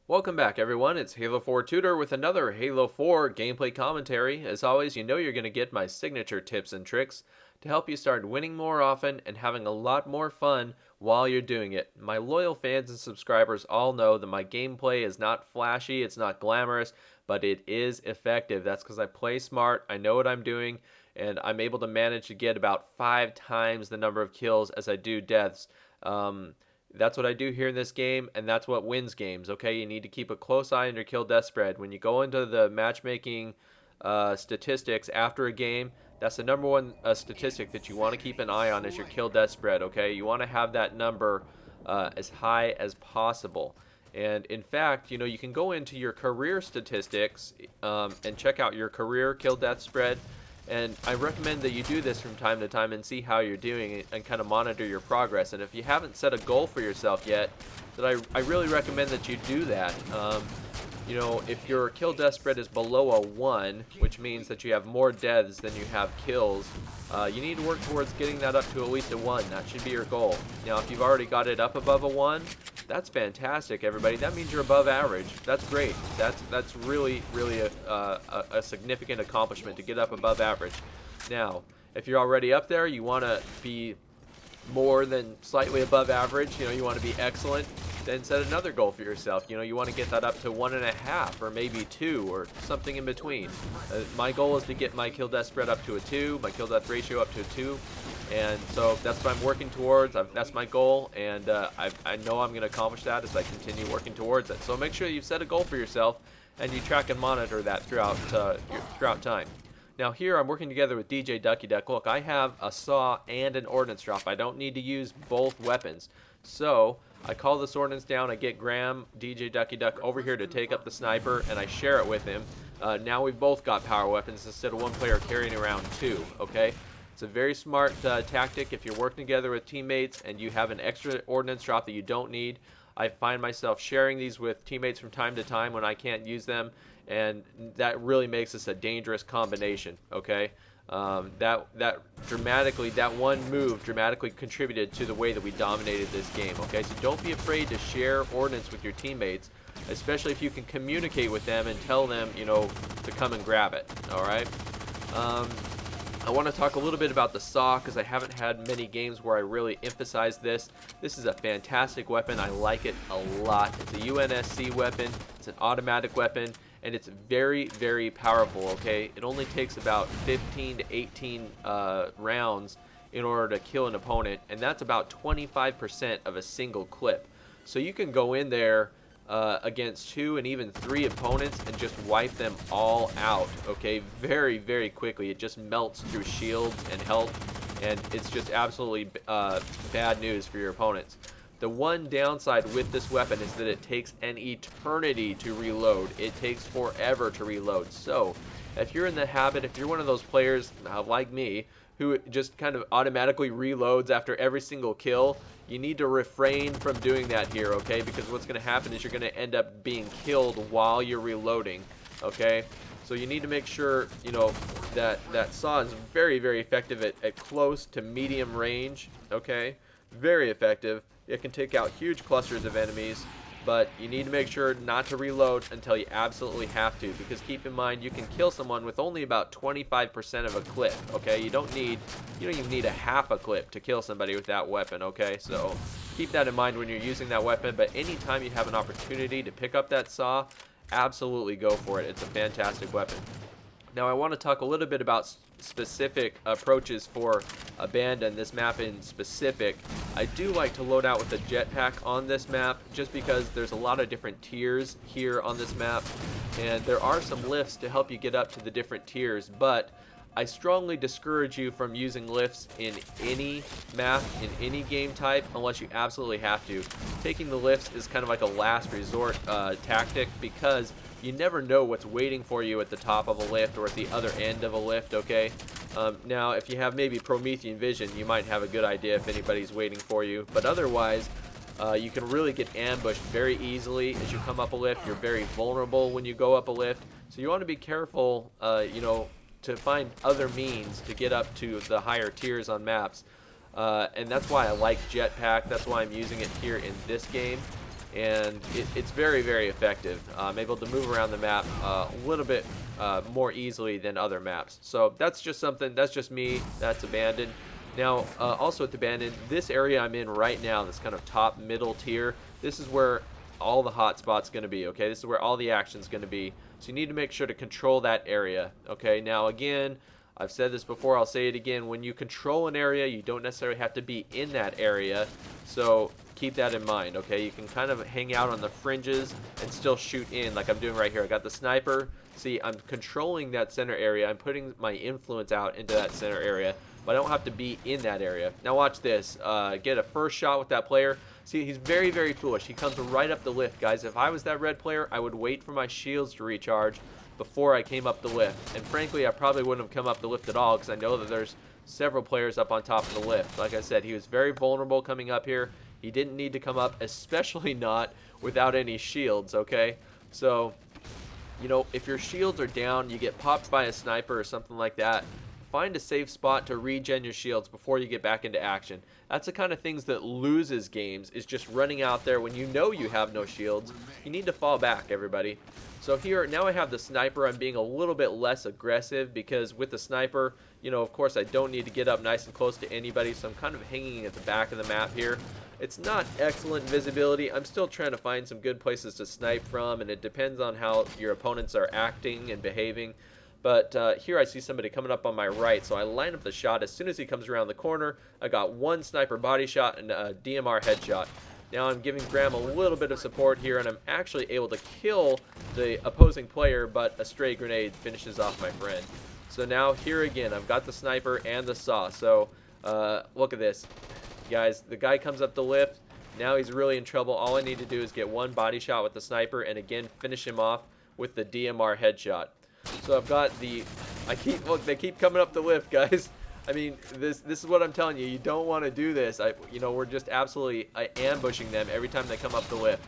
Welcome back, everyone. It's Halo 4 Tutor with another Halo 4 gameplay commentary. As always, you know you're going to get my signature tips and tricks to help you start winning more often and having a lot more fun while you're doing it. My loyal fans and subscribers all know that my gameplay is not flashy, it's not glamorous, but it is effective. That's because I play smart, I know what I'm doing, and I'm able to manage to get about 5 times the number of kills as I do deaths. That's what I do here in this game, and that's what wins games, okay? You need to keep a close eye on your kill-death spread. When you go into the matchmaking statistics after a game, that's the number one statistic that you want to keep an eye on is your kill-death spread, okay? You want to have that number as high as possible. And in fact, you know, you can go into your career statistics and check out your career kill-death spread. And I recommend that you do this from time to time and see how you're doing and kind of monitor your progress. And if you haven't set a goal for yourself yet, then I really recommend that you do that. You know, if your kill death spread is below a 1, which means that you have more deaths than you have kills, you need to work towards getting that up to at least a 1. That should be your goal. Now, if you've already got it up above a 1, that's fantastic, everybody. That means you're above average. That's great. That's really a significant accomplishment to get up above average. Now, if you're already up there, you want to be more than slightly above average. You know, you want to be excellent. Then set another goal for yourself. You know, you want to get that up to 1.5 or maybe 2 or something in between. My goal is to get my kill death spread up to a 2, my kill death ratio up to a 2. And so that's what I'm working towards. That's my goal, and I know I'm going to accomplish that as I continue working towards it. So make sure you've set a goal for yourself and you track and monitor that throughout time. Now here I'm working together with DJ Ducky Duck. Look, I have a saw and an ordnance drop. I don't need to use both weapons. So I call this ordnance down, I get Graham, DJ Ducky Duck over here to take up the sniper, and I share it with him. Now we've both got power weapons instead of one player carrying around 2, okay? It's a very smart tactic if you're working together with teammates and you have an extra ordnance drop that you don't need. I find myself sharing these with teammates from time to time when I can't use them, and that really makes this a dangerous combination, okay? That one move dramatically contributed to the way that we dominated this game, okay? So don't be afraid to share ordnance with your teammates, especially if you can communicate with them and tell them, you know, to come and grab it, all right? I want to talk a little bit about the saw because I haven't had many games where I really emphasize this. This is a fantastic weapon. I like it a lot. It's a UNSC weapon. It's an automatic weapon, and it's very powerful, okay? It only takes about 15 to 18 rounds in order to kill an opponent, and that's about 25% of a single clip. So you can go in there against 2 and even 3 opponents and just wipe them all out, okay, very quickly. It just melts through shields and health, and it's just absolutely bad news for your opponents. The one downside with this weapon is that it takes an eternity to reload. It takes forever to reload. So if you're in the habit, if you're one of those players like me who just kind of automatically reloads after every single kill, you need to refrain from doing that here, okay? Because what's going to happen is you're going to end up being killed while you're reloading, okay? So you need to make sure, you know, that saw is very effective at close to medium range, okay? Very effective. It can take out huge clusters of enemies, but you need to make sure not to reload until you absolutely have to, because keep in mind you can kill someone with only about 25% of a clip, okay? You don't even need a half a clip to kill somebody with that weapon, okay? So keep that in mind when you're using that weapon, but anytime you have an opportunity to pick up that saw, absolutely go for it. It's a fantastic weapon. Now I want to talk a little bit about specific approaches for Abandon, this map in specific. I do like to load out with a jetpack on this map just because there's a lot of different tiers here on this map, and there are some lifts to help you get up to the different tiers, but I strongly discourage you from using lifts in any map, in any game type, unless you absolutely have to. Taking the lifts is kind of like a last resort tactic, because you never know what's waiting for you at the top of a lift or at the other end of a lift, okay? Now, if you have maybe Promethean vision, you might have a good idea if anybody's waiting for you, but otherwise, you can really get ambushed very easily as you come up a lift. You're very vulnerable when you go up a lift, so you want to be careful, you know, to find other means to get up to the higher tiers on maps. And that's why I like jetpack. That's why I'm using it here in this game. and it's very, very effective. I'm able to move around the map a little bit more easily than other maps. So that's just something, that's just me, that's Abandoned. Now, also with Abandoned, this area I'm in right now, this kind of top middle tier, this is where all the hot spots going to be, okay? This is where all the action's going to be. So you need to make sure to control that area, okay? Now, again, I've said this before, I'll say it again. When you control an area, you don't necessarily have to be in that area. So keep that in mind, okay? You can kind of hang out on the fringes and still shoot in like I'm doing right here. I got the sniper. See, I'm controlling that center area. I'm putting my influence out into that center area, but I don't have to be in that area. Now watch this. Get a first shot with that player. See, he's very, very foolish. He comes right up the lift, guys. If I was that red player, I would wait for my shields to recharge before I came up the lift. And frankly, I probably wouldn't have come up the lift at all because I know that there's several players up on top of the lift. Like I said, he was very vulnerable coming up here. He didn't need to come up, especially not without any shields, okay? So, you know, if your shields are down, you get popped by a sniper or something like that, find a safe spot to regen your shields before you get back into action. That's the kind of things that loses games, is just running out there when you know you have no shields. You need to fall back, everybody. So here, now I have the sniper. I'm being a little bit less aggressive because with the sniper, you know, of course I don't need to get up nice and close to anybody, so I'm kind of hanging at the back of the map here. It's not excellent visibility. I'm still trying to find some good places to snipe from, and it depends on how your opponents are acting and behaving. But here I see somebody coming up on my right, so I line up the shot. As soon as he comes around the corner, I got one sniper body shot and a DMR headshot. Now I'm giving Graham a little bit of support here, and I'm actually able to kill the opposing player, but a stray grenade finishes off my friend. So now here again, I've got the sniper and the saw. So look at this. Guys, the guy comes up the lift. Now he's really in trouble. All I need to do is get one body shot with the sniper and again finish him off with the DMR headshot. So I've got the, look, they keep coming up the lift, guys. I mean, this is what I'm telling you. You don't want to do this. You know, we're just absolutely ambushing them every time they come up the lift.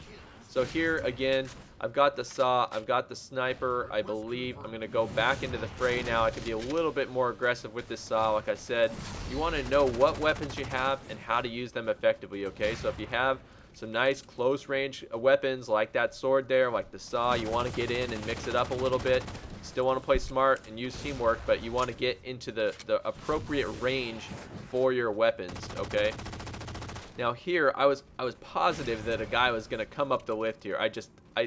So here again, I've got the saw, I've got the sniper. I believe I'm going to go back into the fray now. I can be a little bit more aggressive with this saw. Like I said, you want to know what weapons you have and how to use them effectively, okay? So if you have some nice close range weapons like that sword there, like the saw, you want to get in and mix it up a little bit. You still want to play smart and use teamwork, but you want to get into the appropriate range for your weapons, okay? Now here, I was positive that a guy was going to come up the lift here.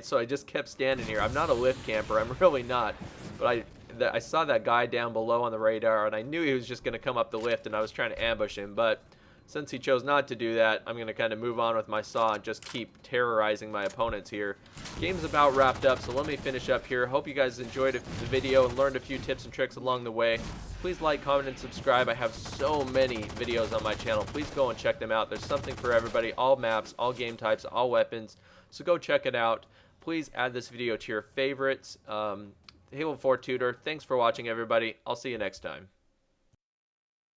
So I just kept standing here. I'm not a lift camper. I'm really not. But I saw that guy down below on the radar, and I knew he was just going to come up the lift, and I was trying to ambush him. But since he chose not to do that, I'm going to kind of move on with my saw and just keep terrorizing my opponents here. Game's about wrapped up, so let me finish up here. Hope you guys enjoyed the video and learned a few tips and tricks along the way. Please like, comment, and subscribe. I have so many videos on my channel. Please go and check them out. There's something for everybody. All maps, all game types, all weapons. So go check it out. Please add this video to your favorites. Halo 4 Tutor. Thanks for watching, everybody. I'll see you next time.